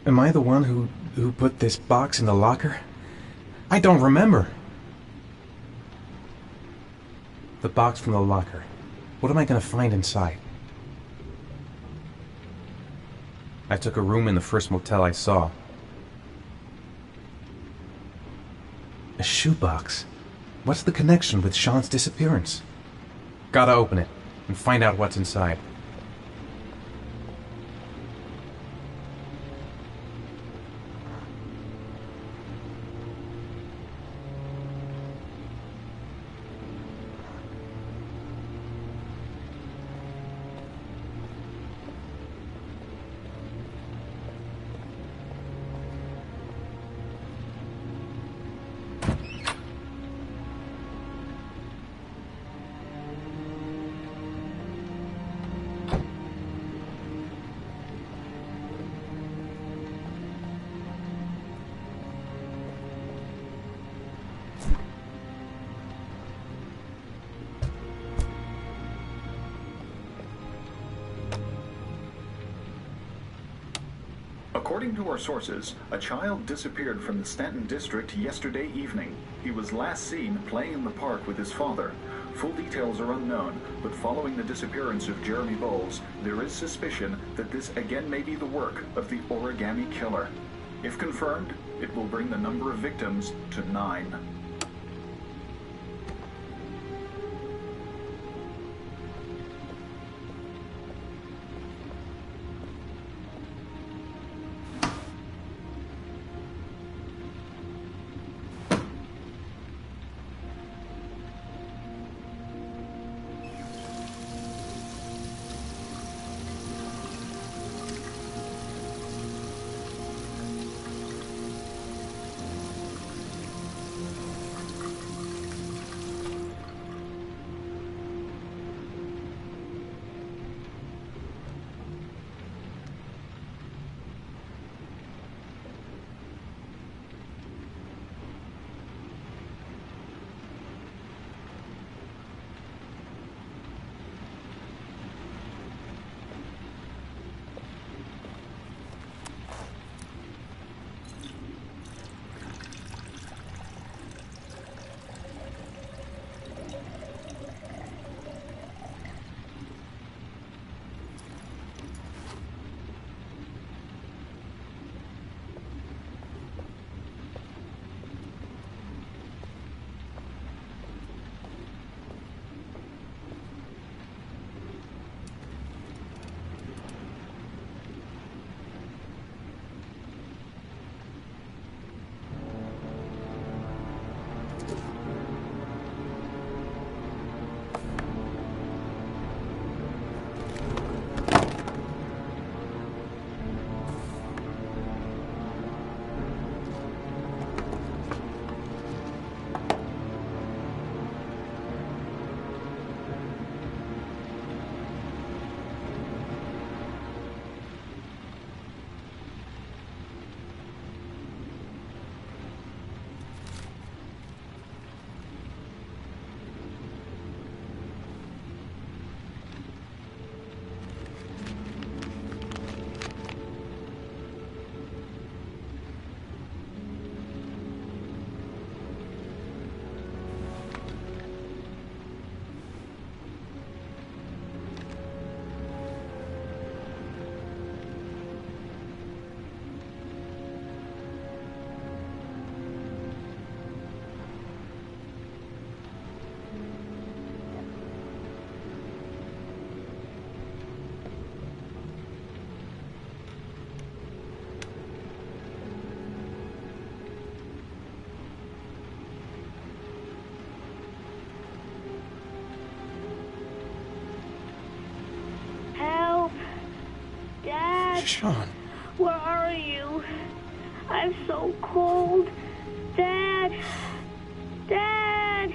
Am I the one who put this box in the locker? I don't remember. The box from the locker. What am I going to find inside? I took a room in the first motel I saw. A shoebox. What's the connection with Sean's disappearance? Gotta open it and find out what's inside. According to our sources, a child disappeared from the Stanton district yesterday evening. He was last seen playing in the park with his father. Full details are unknown, but following the disappearance of Jeremy Bowles, there is suspicion that this again may be the work of the origami killer. If confirmed, it will bring the number of victims to 9. Sean. Where are you? I'm so cold. Dad! Dad!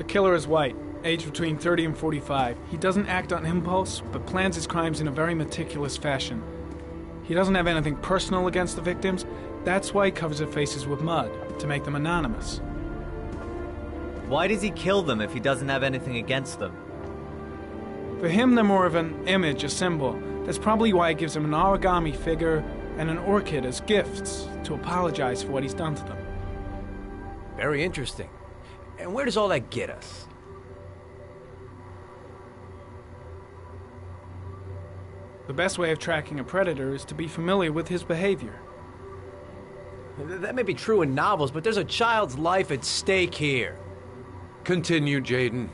The killer is white, aged between 30 and 45. He doesn't act on impulse, but plans his crimes in a very meticulous fashion. He doesn't have anything personal against the victims. That's why he covers their faces with mud, to make them anonymous. Why does he kill them if he doesn't have anything against them? For him, they're more of an image, a symbol. That's probably why he gives them an origami figure and an orchid as gifts to apologize for what he's done to them. Very interesting. And where does all that get us? The best way of tracking a predator is to be familiar with his behavior. That may be true in novels, but there's a child's life at stake here. Continue, Jaden.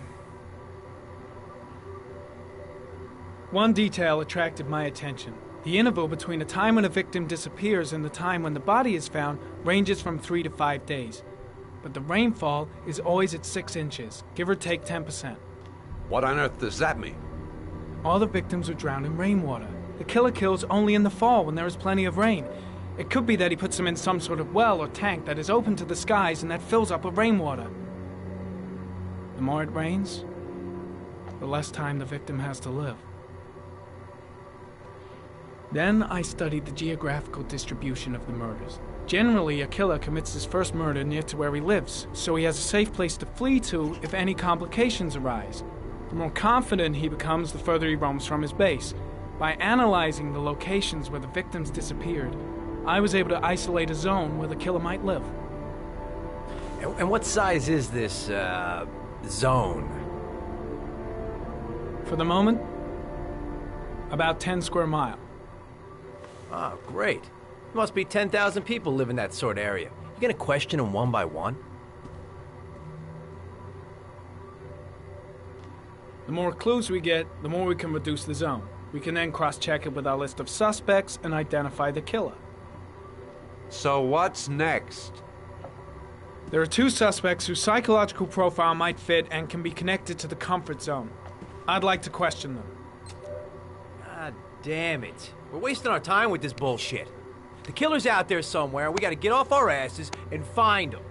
One detail attracted my attention. The interval between the time when a victim disappears and the time when the body is found ranges from 3 to 5 days. But the rainfall is always at 6 inches, give or take 10%. What on earth does that mean? All the victims were drowned in rainwater. The killer kills only in the fall when there is plenty of rain. It could be that he puts them in some sort of well or tank that is open to the skies and that fills up with rainwater. The more it rains, the less time the victim has to live. Then I studied the geographical distribution of the murders. Generally, a killer commits his first murder near to where he lives, so he has a safe place to flee to if any complications arise. The more confident he becomes, the further he roams from his base. By analyzing the locations where the victims disappeared, I was able to isolate a zone where the killer might live. And what size is this, zone? For the moment, about 10 square miles. Oh, great. Must be 10,000 people live in that sort of area. You gonna question them one by one? The more clues we get, the more we can reduce the zone. We can then cross-check it with our list of suspects and identify the killer. So what's next? There are 2 suspects whose psychological profile might fit and can be connected to the comfort zone. I'd like to question them. God damn it. We're wasting our time with this bullshit. The killer's out there somewhere, and we gotta get off our asses and find him.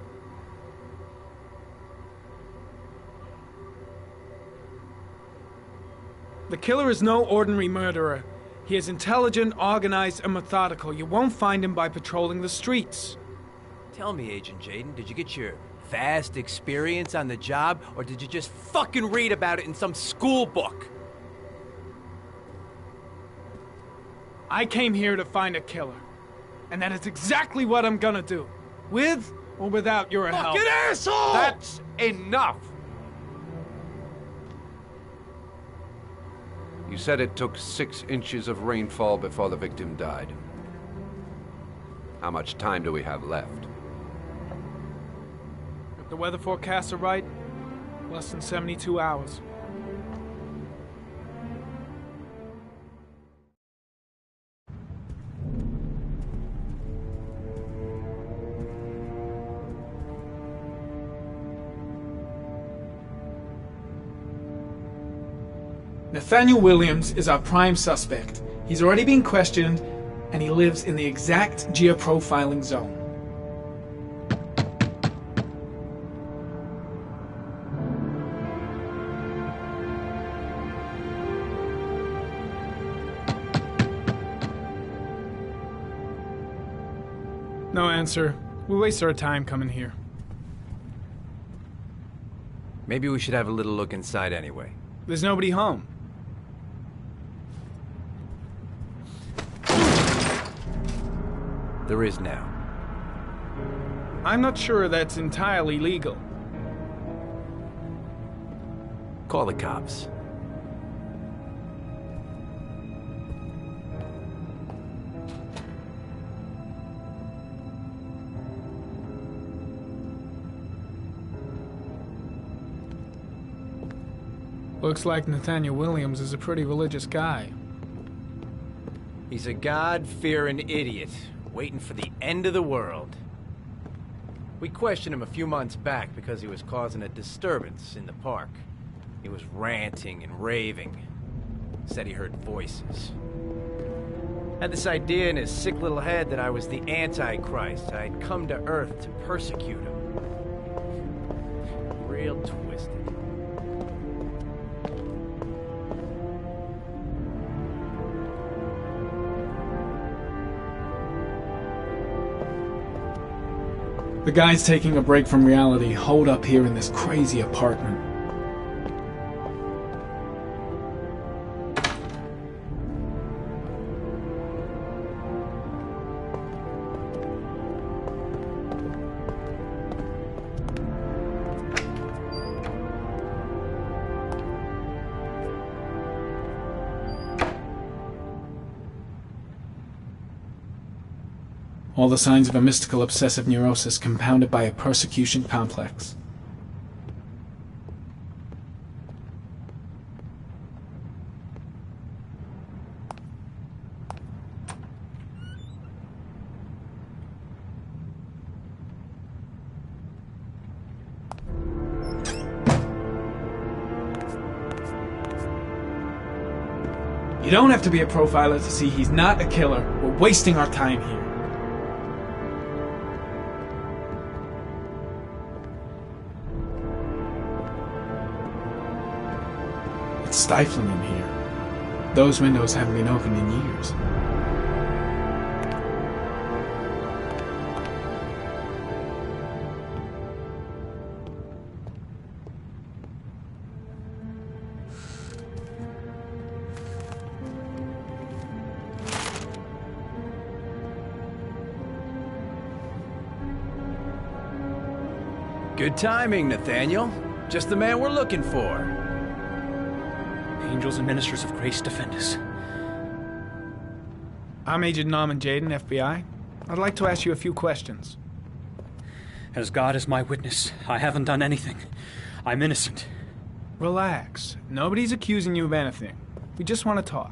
The killer is no ordinary murderer. He is intelligent, organized, and methodical. You won't find him by patrolling the streets. Tell me, Agent Jaden, did you get your vast experience on the job, or did you just fucking read about it in some school book? I came here to find a killer. And that is exactly what I'm gonna do. With or without your help. Fucking asshole! That's enough! You said it took 6 inches of rainfall before the victim died. How much time do we have left? If the weather forecasts are right, less than 72 hours. Nathaniel Williams is our prime suspect. He's already been questioned, and he lives in the exact geoprofiling zone. No answer. We waste our time coming here. Maybe we should have a little look inside anyway. There's nobody home. There is now. I'm not sure that's entirely legal. Call the cops. Looks like Nathaniel Williams is a pretty religious guy. He's a God-fearing idiot, waiting for the end of the world. We questioned him a few months back because he was causing a disturbance in the park. He was ranting and raving. Said he heard voices. Had this idea in his sick little head that I was the Antichrist. I'd come to Earth to persecute him. Real twisted. The guy's taking a break from reality, holed up here in this crazy apartment. All the signs of a mystical obsessive neurosis compounded by a persecution complex. You don't have to be a profiler to see he's not a killer. We're wasting our time here. It's stifling in here. Those windows haven't been opened in years. Good timing, Nathaniel. Just the man we're looking for. Angels and ministers of grace defend us. I'm Agent Norman Jaden, FBI. I'd like to ask you a few questions. As God is my witness, I haven't done anything. I'm innocent. Relax. Nobody's accusing you of anything. We just want to talk.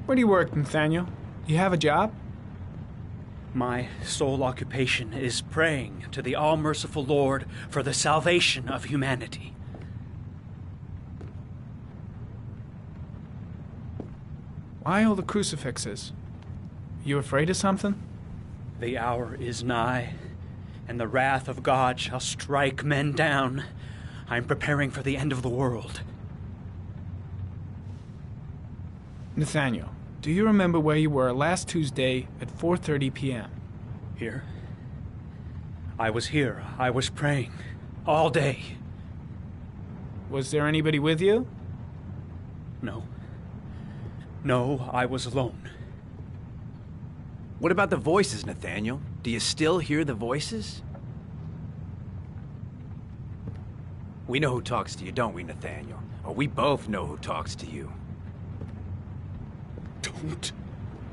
Where do you work, Nathaniel? You have a job? My sole occupation is praying to the all-merciful Lord for the salvation of humanity. Why all the crucifixes? You afraid of something? The hour is nigh, and the wrath of God shall strike men down. I'm preparing for the end of the world. Nathaniel, do you remember where you were last Tuesday at 4:30 p.m.? Here? I was here. I was praying. All day. Was there anybody with you? No. No, I was alone. What about the voices, Nathaniel? Do you still hear the voices? We know who talks to you, don't we, Nathaniel? Or we both know who talks to you. Don't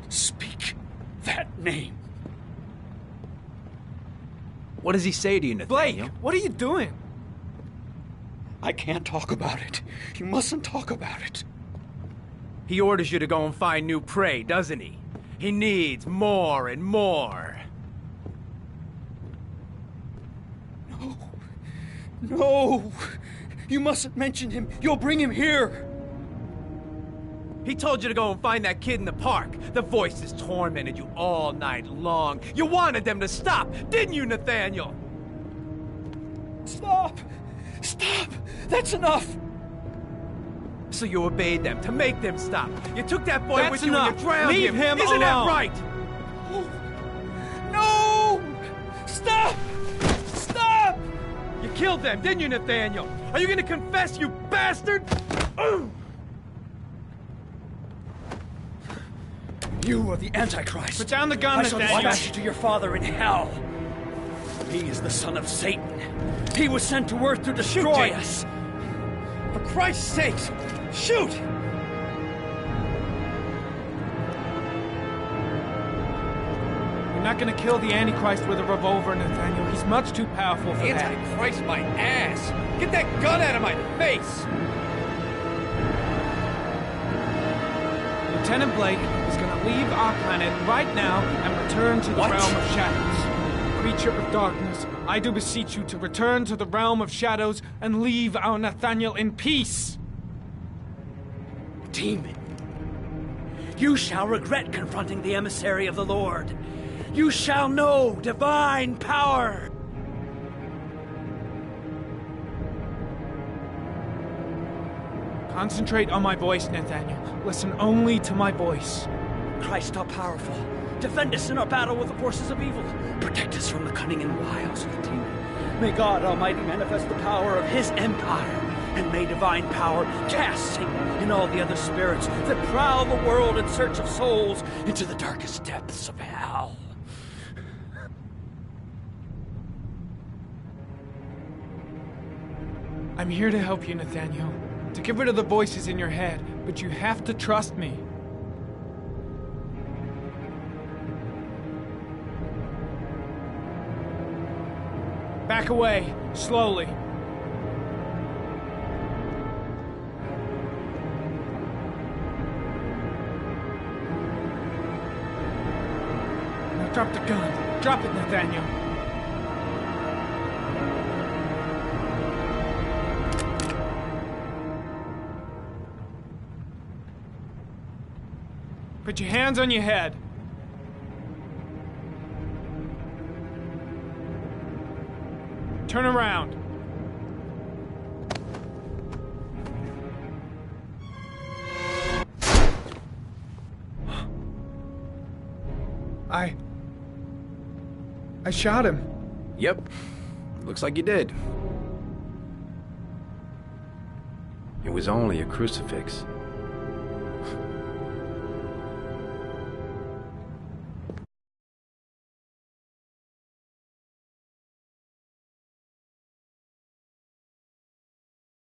speak that name. What does he say to you, Nathaniel? Blake, what are you doing? I can't talk about it. You mustn't talk about it. He orders you to go and find new prey, doesn't he? He needs more and more. No. No. You mustn't mention him. You'll bring him here. He told you to go and find that kid in the park. The voices tormented you all night long. You wanted them to stop, didn't you, Nathaniel? Stop! Stop! That's enough! So you obeyed them to make them stop. You took that boy That's with you enough. and you drowned Leave him Isn't that alone. right? No! Stop! Stop! You killed them, didn't you, Nathaniel? Are you gonna confess, you bastard? You are the Antichrist. Put down the gun, I shall Nathaniel. dispatch you to your father in hell. He is the son of Satan. He was sent to earth to destroy us. For Christ's sake, shoot! You're not gonna kill the Antichrist with a revolver, Nathaniel. He's much too powerful for that. Antichrist, my ass! Get that gun out of my face! Lieutenant Blake is gonna leave our planet right now and return to the realm of shadows. Creature of darkness, I do beseech you to return to the realm of shadows and leave our Nathaniel in peace. Demon, you shall regret confronting the emissary of the Lord. You shall know divine power. Concentrate on my voice, Nathaniel. Listen only to my voice. Christ all-powerful, defend us in our battle with the forces of evil. Protect us from the cunning and wiles of the demon. May God Almighty manifest the power of His empire, and may divine power cast Satan and all the other spirits that prowl the world in search of souls into the darkest depths of hell. I'm here to help you, Nathaniel. To get rid of the voices in your head, but you have to trust me. Back away, slowly. Now drop the gun. Drop it, Nathaniel. Put your hands on your head. Turn around. I shot him. Yep. Looks like you did. It was only a crucifix.